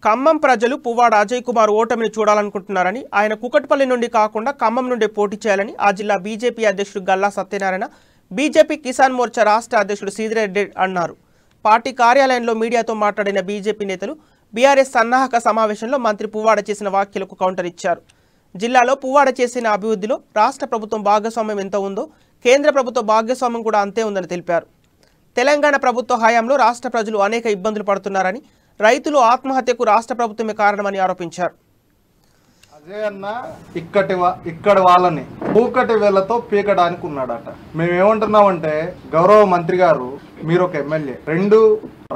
ఖమ్మం ప్రజలు పువ్వాడ అజయ్ కుమార్ ఓటమిని చూడాలనుకుంటున్నారని, ఆయన కుకట్పల్లి నుండి కాకుండా ఖమ్మం నుండి పోటీ చేయాలని ఆ జిల్లా బీజేపీ అధ్యక్షుడు గల్లా సత్యనారాయణ, బీజేపీ కిసాన్ మోర్చా రాష్ట్ర అధ్యక్షుడు సీదిరెడ్డి అన్నారు. పార్టీ కార్యాలయంలో మీడియాతో మాట్లాడిన బీజేపీ నేతలు బీఆర్ఎస్ సన్నాహక సమావేశంలో మంత్రి పువ్వాడ చేసిన వ్యాఖ్యలకు కౌంటర్ ఇచ్చారు. జిల్లాలో పువ్వాడ చేసిన అభివృద్ధిలో రాష్ట్ర ప్రభుత్వం భాగస్వామ్యం ఎంత ఉందో కేంద్ర ప్రభుత్వ భాగస్వామ్యం కూడా అంతే ఉందని తెలిపారు. తెలంగాణ ప్రభుత్వ హయాంలో రాష్ట్ర ప్రజలు అనేక ఇబ్బందులు పడుతున్నారని, రైతులు ఆత్మహత్యకు రాష్ట్ర ప్రభుత్వమే కారణమని ఆరోపించారు. అజయ్ అన్న ఇక్కడ వాళ్ళని పూకటి వేళ్లతో పీకడానికి ఉన్నాడట. మేమేమంటున్నామంటే, గౌరవ మంత్రి గారు, మీరు ఒక ఎమ్మెల్యే, 2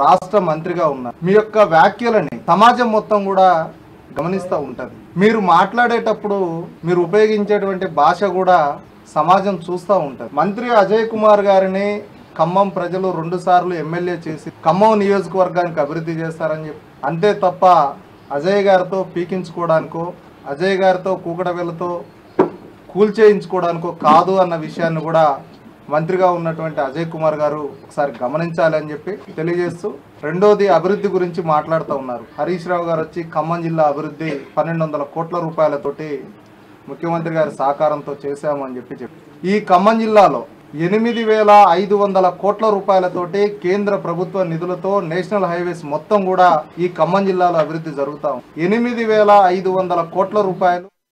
రాష్ట్ర మంత్రిగా ఉన్నారు. మీ యొక్క వ్యాఖ్యలని సమాజం మొత్తం కూడా గమనిస్తూ ఉంటది. మీరు మాట్లాడేటప్పుడు మీరు ఉపయోగించేటువంటి భాష కూడా సమాజం చూస్తూ ఉంటది. మంత్రి అజయ్ కుమార్ గారిని ఖమ్మం ప్రజలు 2 సార్లు ఎమ్మెల్యే చేసి ఖమ్మం నియోజకవర్గానికి అభివృద్ధి చేస్తారని చెప్పి, అంతే తప్ప అజయ్ గారితో పీకించుకోవడానికో, అజయ్ గారితో కూకటవేళ్లతో కూల్చేయించుకోవడానికో కాదు అన్న విషయాన్ని కూడా మంత్రిగా ఉన్నటువంటి అజయ్ కుమార్ గారు ఒకసారి గమనించాలి అని చెప్పి తెలియజేస్తూ, రెండోది అభివృద్ధి గురించి మాట్లాడుతూ ఉన్నారు. హరీష్ రావు గారు వచ్చి ఖమ్మం జిల్లా అభివృద్ధి 1200 కోట్ల రూపాయలతోటి ముఖ్యమంత్రి గారి సహకారంతో చేశామని చెప్పి ఈ ఖమ్మం జిల్లాలో 8500 కోట్ల రూపాయలతోటి కేంద్ర ప్రభుత్వ నిధులతో నేషనల్ హైవేస్ మొత్తం కూడా ఈ ఖమ్మం జిల్లాలో అభివృద్ధి జరుగుతాం. 8500 కోట్ల రూపాయలు